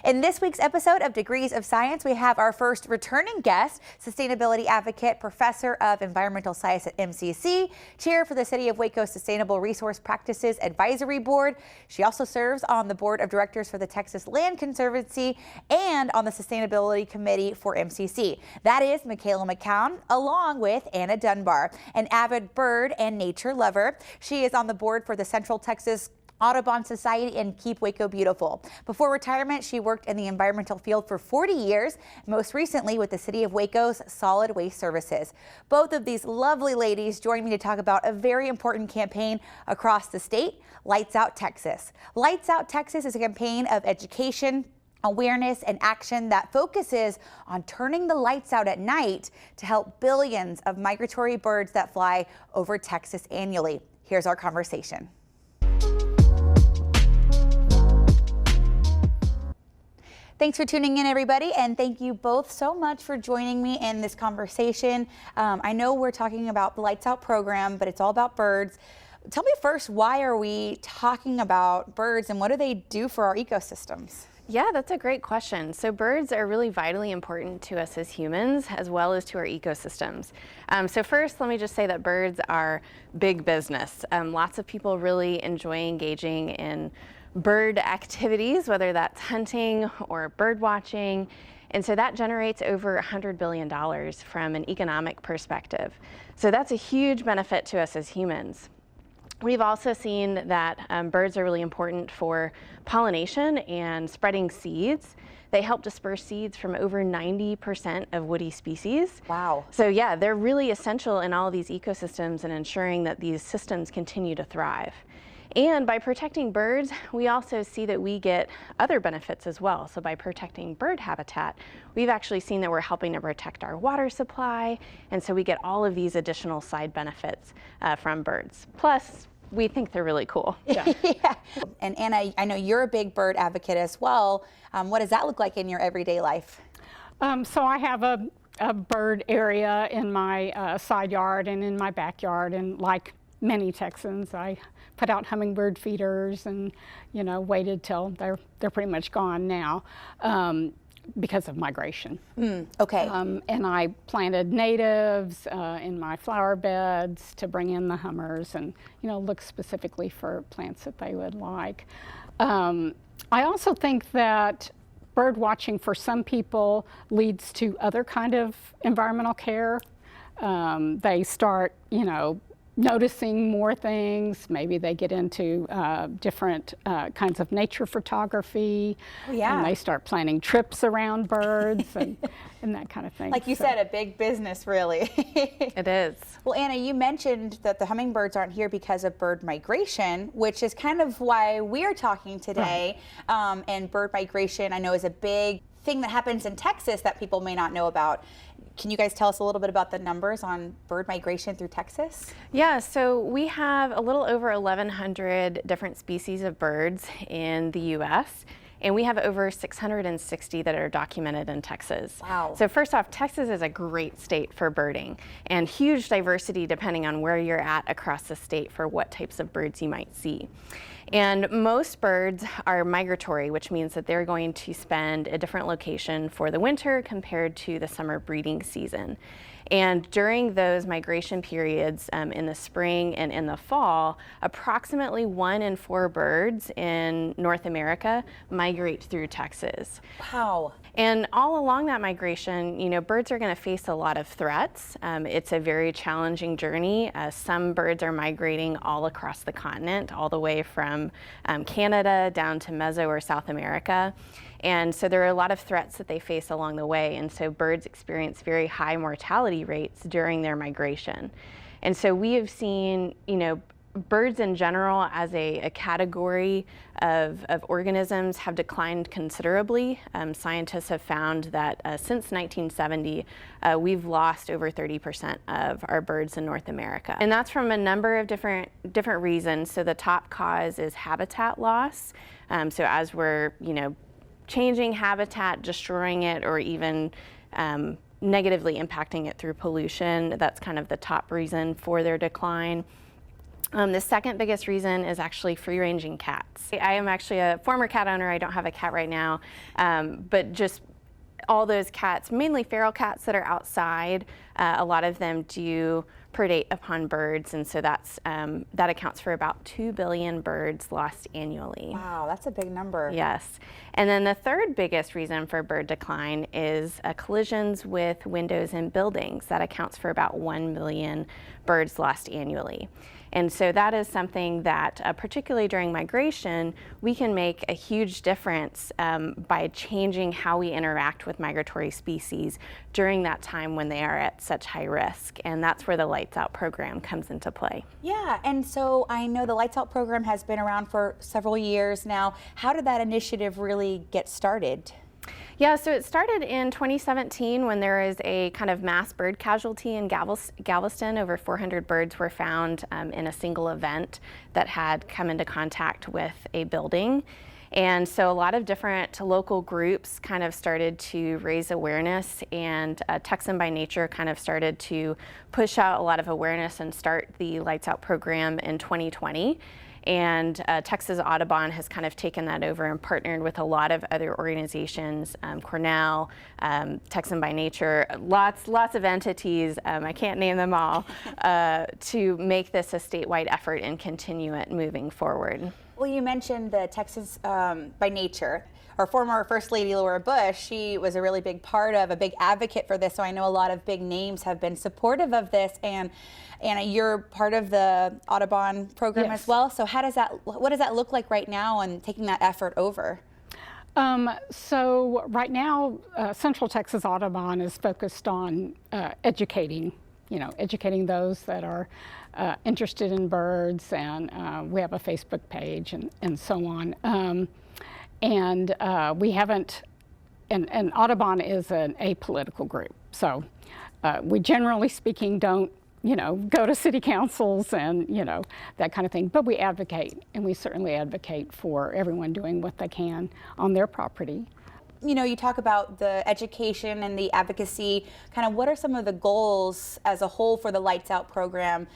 In this week's episode of Degrees of Science, we have our first returning guest, sustainability advocate, professor of environmental science at MCC, chair for the City of Waco Sustainable Resource Practices Advisory Board. She also serves on the board of directors for the Texas Land Conservancy and on the sustainability committee for MCC. That is Michaela McCown, along with Anna Dunbar, an avid bird and nature lover. She is on the board for the Central Texas Audubon Society and Keep Waco Beautiful. Before retirement, she worked in the environmental field for 40 years, most recently with the City of Waco's Solid Waste Services. Both of these lovely ladies joined me to talk about a very important campaign across the state, Lights Out Texas. Lights Out Texas is a campaign of education, awareness, and action that focuses on turning the lights out at night to help billions of migratory birds that fly over Texas annually. Here's our conversation. Thanks for tuning in, everybody, and thank you both so much for joining me in this conversation. I know we're talking about the Lights Out program, but it's all about birds. Tell me first, why are we talking about birds and what do they do for our ecosystems? Yeah, that's a great question. So birds are really vitally important to us as humans, as well as to our ecosystems. So first, let me just say that birds are big business. Lots of people really enjoy engaging in bird activities, whether that's hunting or bird watching. And so that generates over $100 billion from an economic perspective. So that's a huge benefit to us as humans. We've also seen that birds are really important for pollination and spreading seeds. They help disperse seeds from over 90% of woody species. Wow. So yeah, they're really essential in all of these ecosystems and ensuring that these systems continue to thrive. And by protecting birds, we also see that we get other benefits as well. So by protecting bird habitat, we've actually seen that we're helping to protect our water supply. And so we get all of these additional side benefits from birds. Plus, we think they're really cool. Yeah. Yeah. And Anna, I know you're a big bird advocate as well. What does that look like in your everyday life? So I have a bird area in my side yard and in my backyard, and like many Texans, I put out hummingbird feeders and, you know, waited till they're pretty much gone now because of migration. Okay. And I planted natives in my flower beds to bring in the hummers and, you know, look specifically for plants that they would like. I also think that bird watching for some people leads to other kind of environmental care. They start, you know, noticing more things. Maybe they get into different kinds of nature photography. Oh, yeah. And they start planning trips around birds and that kind of thing. Like you said, a big business, really. It is. Well, Anna, you mentioned that the hummingbirds aren't here because of bird migration, which is kind of why we're talking today. Right. And bird migration, I know, is a big thing that happens in Texas that people may not know about. Can you guys tell us a little bit about the numbers on bird migration through Texas? Yeah, so we have a little over 1,100 different species of birds in the U.S., and we have over 660 that are documented in Texas. Wow. So first off, Texas is a great state for birding, and huge diversity depending on where you're at across the state for what types of birds you might see. And most birds are migratory, which means that they're going to spend a different location for the winter compared to the summer breeding season. And during those migration periods in the spring and in the fall, approximately 1 in 4 birds in North America migrate through Texas. Wow. And all along that migration, you know, birds are going to face a lot of threats. It's a very challenging journey. Some birds are migrating all across the continent, all the way from Canada down to Meso or South America. And so there are a lot of threats that they face along the way. And so birds experience very high mortality rates during their migration. And so we have seen, you know, birds in general as a category of organisms have declined considerably. Scientists have found that since 1970, we've lost over 30% of our birds in North America. And that's from a number of different reasons. So the top cause is habitat loss. So as we're, you know, changing habitat, destroying it, or even negatively impacting it through pollution, that's kind of the top reason for their decline. The second biggest reason is actually free-ranging cats. I am actually a former cat owner. I don't have a cat right now, but just all those cats, mainly feral cats that are outside, a lot of them do predate upon birds, and so that accounts for about 2 billion birds lost annually. Wow, that's a big number. Yes. And then the third biggest reason for bird decline is collisions with windows in buildings. That accounts for about 1 million birds lost annually. And so that is something that, particularly during migration, we can make a huge difference by changing how we interact with migratory species during that time when they are at such high risk. And that's where the Lights Out program comes into play. Yeah, and so I know the Lights Out program has been around for several years now. How did that initiative really get started? Yeah, so it started in 2017 when there was a kind of mass bird casualty in Galveston. Over 400 birds were found in a single event that had come into contact with a building. And so a lot of different local groups kind of started to raise awareness, and Texan by Nature kind of started to push out a lot of awareness and start the Lights Out program in 2020. And Texas Audubon has kind of taken that over and partnered with a lot of other organizations, Cornell, Texan by Nature, lots of entities, I can't name them all, to make this a statewide effort and continue it moving forward. Well, you mentioned the Texas by Nature. Our former First Lady Laura Bush, she was a really big part of, a big advocate for this, so I know a lot of big names have been supportive of this, and you're part of the Audubon program Yes. as well. So what does that look like right now and taking that effort over? So right now, Central Texas Audubon is focused on educating those that are interested in birds, and we have a Facebook page and so on. We haven't, and Audubon is an apolitical group, so we generally speaking don't go to city councils and, that kind of thing. But we advocate, and we certainly advocate for everyone doing what they can on their property. You talk about the education and the advocacy. Kind of what are some of the goals as a whole for the Lights Out program?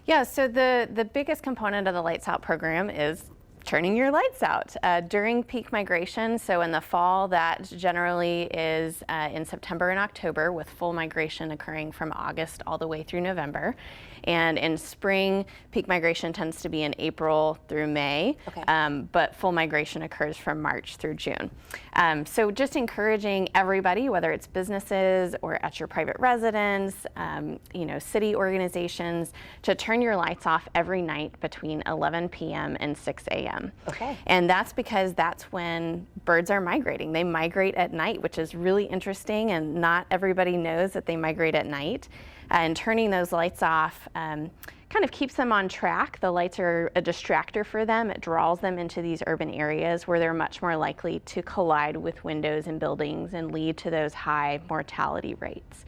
Yeah, so the biggest component of the Lights Out program is turning your lights out during peak migration. So in the fall, that generally is in September and October, with full migration occurring from August all the way through November. And in spring, peak migration tends to be in April through May, okay. But full migration occurs from March through June. So just encouraging everybody, whether it's businesses or at your private residence, city organizations, to turn your lights off every night between 11 p.m. and 6 a.m. Okay. And that's because that's when birds are migrating. They migrate at night, which is really interesting, and not everybody knows that they migrate at night. And turning those lights off kind of keeps them on track. The lights are a distractor for them. It draws them into these urban areas where they're much more likely to collide with windows and buildings and lead to those high mortality rates.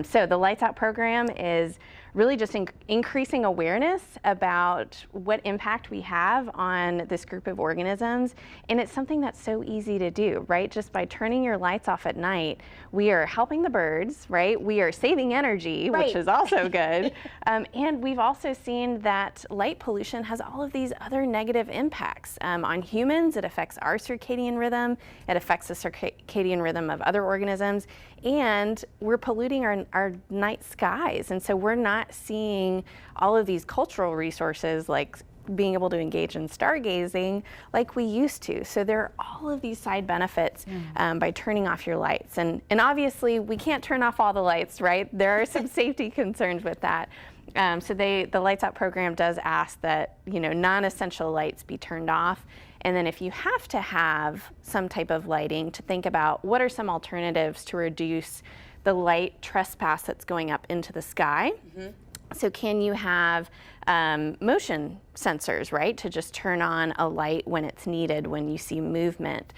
So the Lights Out program is really just increasing awareness about what impact we have on this group of organisms. And it's something that's so easy to do, right? Just by turning your lights off at night, we are helping the birds, right? We are saving energy, right. which is also good. And we've also seen that light pollution has all of these other negative impacts. On humans, it affects our circadian rhythm, it affects the circadian rhythm of other organisms, and we're polluting our night skies. And so we're not seeing all of these cultural resources like being able to engage in stargazing like we used to. So there are all of these side benefits by turning off your lights. And obviously we can't turn off all the lights, right? There are some safety concerns with that. So the Lights Out program does ask that, non-essential lights be turned off. And then if you have to have some type of lighting, to think about what are some alternatives to reduce the light trespass that's going up into the sky. Mm-hmm. So can you have motion sensors, right, to just turn on a light when it's needed, when you see movement?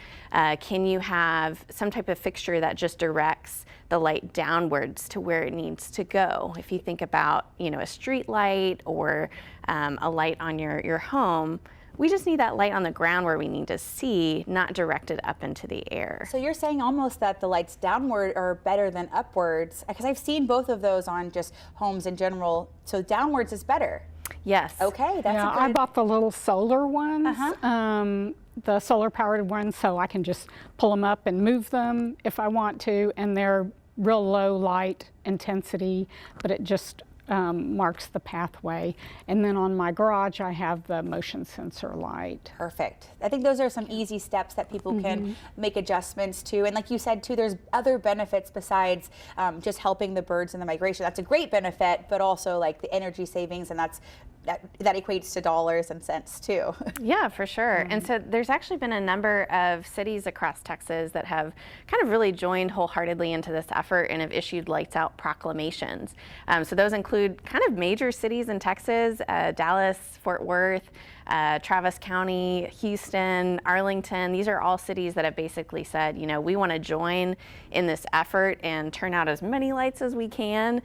Can you have some type of fixture that just directs the light downwards to where it needs to go? If you think about, a street light or a light on your home, we just need that light on the ground where we need to see, not directed up into the air. So you're saying almost that the lights downward are better than upwards, because I've seen both of those on just homes in general. So downwards is better. Yes. Okay, that's Yeah, a good... I bought the little solar ones, the solar powered ones, so I can just pull them up and move them if I want to, and they're real low light intensity, but it just marks the pathway. And then on my garage, I have the motion sensor light. Perfect. I think those are some easy steps that people can make adjustments to. And like you said too, there's other benefits besides just helping the birds in the migration. That's a great benefit, but also like the energy savings, and that equates to dollars and cents too. Yeah, for sure. And so there's actually been a number of cities across Texas that have kind of really joined wholeheartedly into this effort and have issued lights out proclamations. So those include kind of major cities in Texas, Dallas, Fort Worth, Travis County, Houston, Arlington. These are all cities that have basically said, you know, we want to join in this effort and turn out as many lights as we can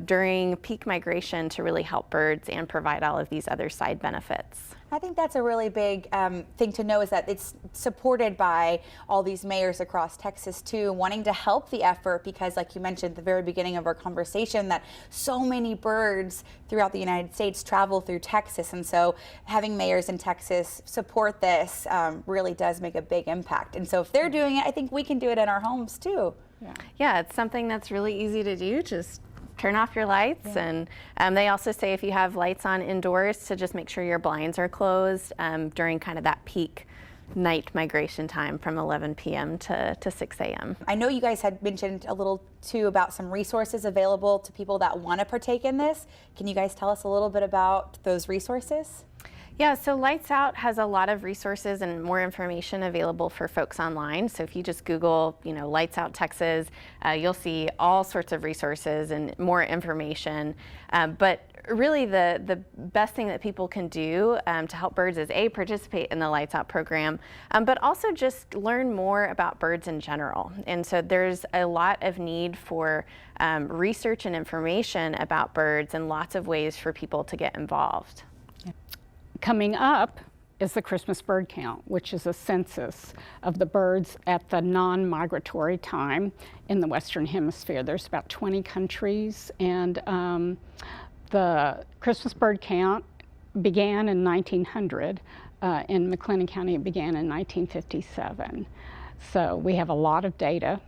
during peak migration to really help birds and provide all of these other side benefits. I think that's a really big thing to know, is that it's supported by all these mayors across Texas too, wanting to help the effort, because like you mentioned at the very beginning of our conversation, that so many birds throughout the United States travel through Texas, and so having mayors in Texas support this really does make a big impact. And so if they're doing it, I think we can do it in our homes too. Yeah, it's something that's really easy to do. Just turn off your lights, and they also say if you have lights on indoors to just make sure your blinds are closed during kind of that peak night migration time from 11 p.m. to 6 a.m. I know you guys had mentioned a little too about some resources available to people that want to partake in this. Can you guys tell us a little bit about those resources? Yeah, so Lights Out has a lot of resources and more information available for folks online. So if you just Google, you know, Lights Out Texas, you'll see all sorts of resources and more information. But really the best thing that people can do to help birds is A, participate in the Lights Out program, but also just learn more about birds in general. And so there's a lot of need for research and information about birds, and lots of ways for people to get involved. Coming up is the Christmas bird count, which is a census of the birds at the non-migratory time in the Western Hemisphere. There's about 20 countries, and the Christmas bird count began in 1900. In McCown County, it began in 1957. So we have a lot of data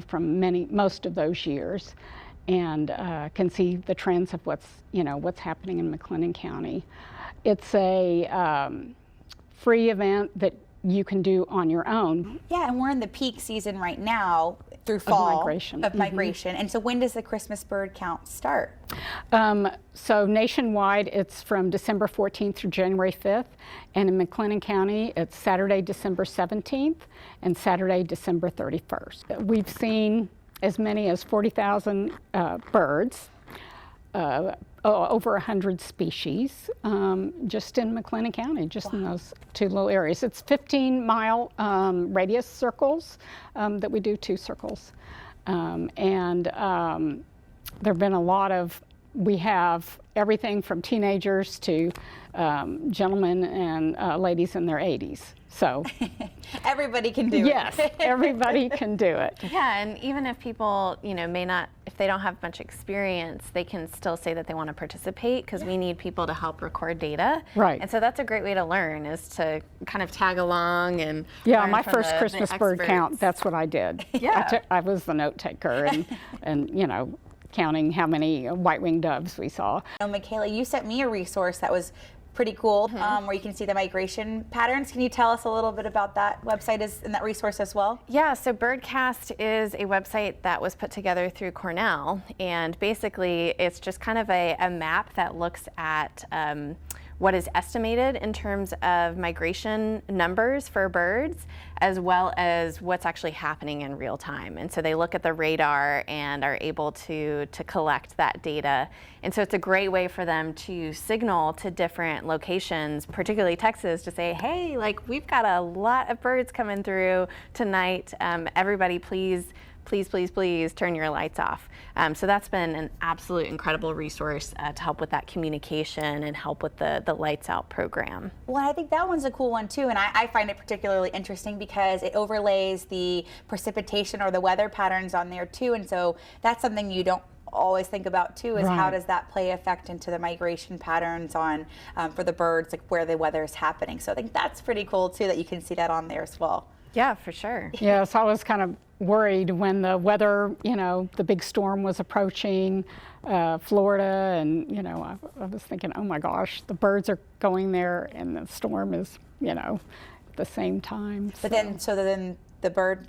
from most of those years, and can see the trends of what's happening in McCown County. It's a free event that you can do on your own. Yeah, and we're in the peak season right now through fall of migration. And so when does the Christmas bird count start? So nationwide, it's from December 14th through January 5th. And in McCown County, it's Saturday, December 17th and Saturday, December 31st. We've seen as many as 40,000 birds. Over 100 species just in McCown County, just in those two little areas. It's 15-mile radius circles that we do, 2 circles. And there have been a lot of, we have everything from teenagers to gentlemen and ladies in their 80s. So everybody can do it. Yes, everybody can do it. Yeah, and even if people, may not, if they don't have much experience, they can still say that they want to participate, because we need people to help record data. Right. And so that's a great way to learn, is to kind of tag along and yeah, my first Christmas bird count, that's what I did. Yeah. I was the note taker, and counting how many white-winged doves we saw. Michaela, you sent me a resource that was pretty cool, where you can see the migration patterns. Can you tell us a little bit about that website and that resource as well? Yeah, so Birdcast is a website that was put together through Cornell, and basically it's just kind of a map that looks at what is estimated in terms of migration numbers for birds, as well as what's actually happening in real time. And so they look at the radar and are able to collect that data. And so it's a great way for them to signal to different locations, particularly Texas, to say, hey, like, we've got a lot of birds coming through tonight. Everybody, please turn your lights off. So that's been an absolute incredible resource to help with that communication and help with the Lights Out program. Well, I think that one's a cool one too, and I find it particularly interesting because it overlays the precipitation or the weather patterns on there too, and so that's something you don't always think about too is how Right. does that play effect into the migration patterns on for the birds, like where the weather is happening. So I think that's pretty cool too that you can see that on there as well. Yeah, for sure. Yes, I was kind of worried when the weather, the big storm was approaching Florida, and I was thinking, oh my gosh, the birds are going there, and the storm is, at the same time. But then the bird.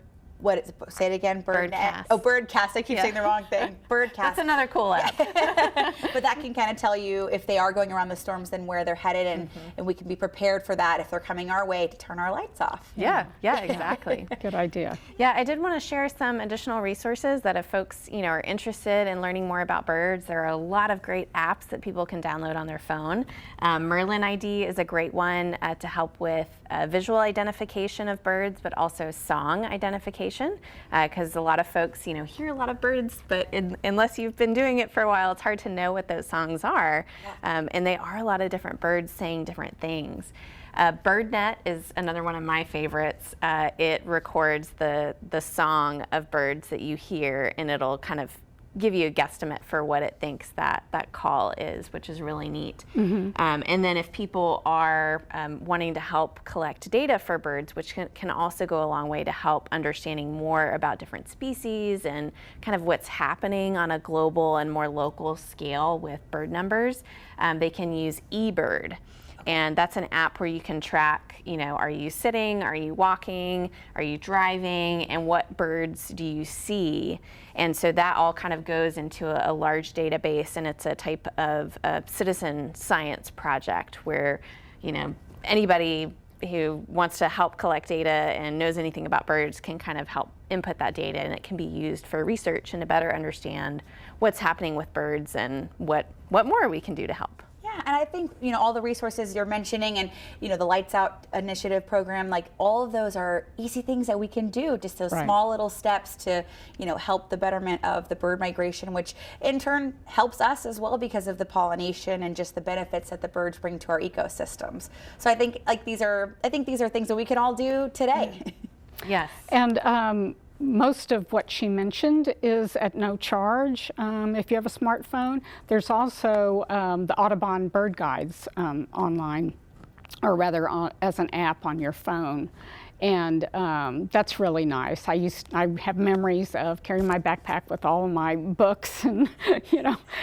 Say it again. Birdcast. Oh, Birdcast. I keep saying the wrong thing. Birdcast. That's another cool app. But that can kind of tell you if they are going around the storms, then where they're headed, and we can be prepared for that if they're coming our way to turn our lights off. Yeah, exactly. Good idea. Yeah, I did want to share some additional resources that if folks, are interested in learning more about birds, there are a lot of great apps that people can download on their phone. Merlin ID is a great one to help with visual identification of birds, but also song identification, because a lot of folks, hear a lot of birds, but unless you've been doing it for a while, it's hard to know what those songs are. And they are a lot of different birds saying different things. BirdNet is another one of my favorites. It records the song of birds that you hear, and it'll kind of give you a guesstimate for what it thinks that call is, which is really neat. And then if people are wanting to help collect data for birds, which can also go a long way to help understanding more about different species and kind of what's happening on a global and more local scale with bird numbers, they can use eBird. And that's an app where you can track, are you sitting, are you walking, are you driving, and what birds do you see? And so that all kind of goes into a large database, and it's a type of citizen science project where, anybody who wants to help collect data and knows anything about birds can kind of help input that data, and it can be used for research and to better understand what's happening with birds and what more we can do to help. Yeah, and I think, all the resources you're mentioning and, the Lights Out initiative program, like all of those are easy things that we can do, just those small little steps to, help the betterment of the bird migration, which in turn helps us as well because of the pollination and just the benefits that the birds bring to our ecosystems. So I think these are things that we can all do today. Yes. And most of what she mentioned is at no charge if you have a smartphone. There's also the Audubon bird guides online, or rather as an app on your phone. And that's really nice. I have memories of carrying my backpack with all of my books and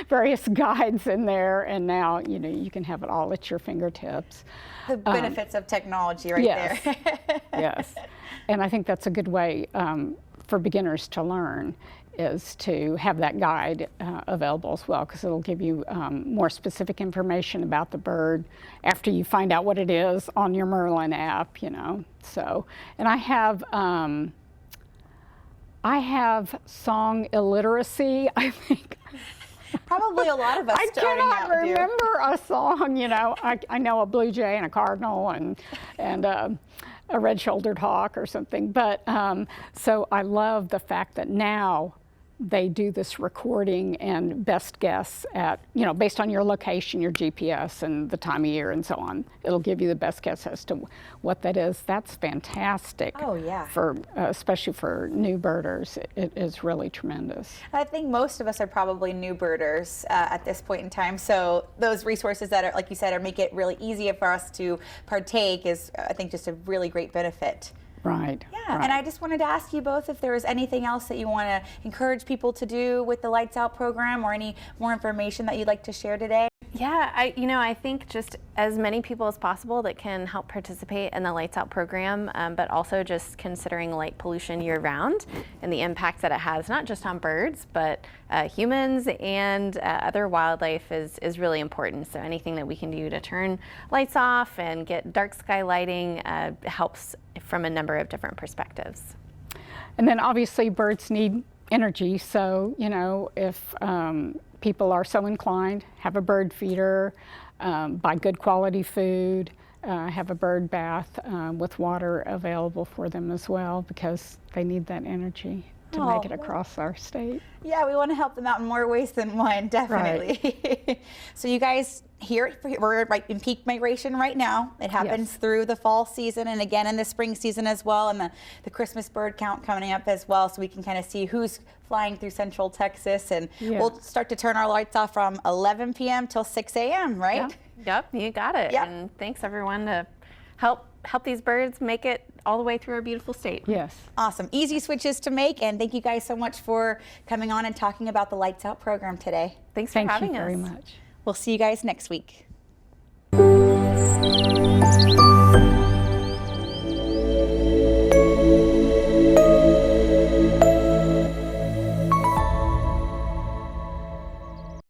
various guides in there, and now you can have it all at your fingertips. The benefits of technology there. Yes, and I think that's a good way for beginners to learn, is to have that guide available as well, because it'll give you more specific information about the bird after you find out what it is on your Merlin app, So, and I have song illiteracy, I think. Probably a lot of us starting out do. I cannot remember a song, I know a blue jay and a cardinal and a red-shouldered hawk or something, but so I love the fact that now they do this recording and best guess at, based on your location, your GPS, and the time of year and so on. It'll give you the best guess as to what that is. That's fantastic. Oh, yeah. Especially for new birders. It is really tremendous. I think most of us are probably new birders at this point in time. So those resources that are, like you said, make it really easy for us to partake is, I think, just a really great benefit. Right. Yeah, right. and I just wanted to ask you both if there was anything else that you want to encourage people to do with the Lights Out program, or any more information that you'd like to share today. Yeah, I think just as many people as possible that can help participate in the Lights Out program, but also just considering light pollution year-round and the impact that it has not just on birds, but humans and other wildlife is really important. So anything that we can do to turn lights off and get dark sky lighting helps from a number of different perspectives. And then obviously birds need energy, so if people are so inclined, have a bird feeder, buy good quality food, have a bird bath with water available for them as well, because they need that energy. to make it across our state. Yeah, we want to help them out in more ways than one, definitely. Right. So you guys, we're right in peak migration right now. It happens through the fall season and again in the spring season as well, and the Christmas bird count coming up as well, so we can kind of see who's flying through central Texas, and we'll start to turn our lights off from 11 p.m. till 6 a.m., right? Yep, you got it. Yep. And thanks everyone to help these birds make it all the way through our beautiful state. Yes. Awesome. Easy switches to make, and thank you guys so much for coming on and talking about the Lights Out program today. Thanks for having us. Thank you very much. We'll see you guys next week.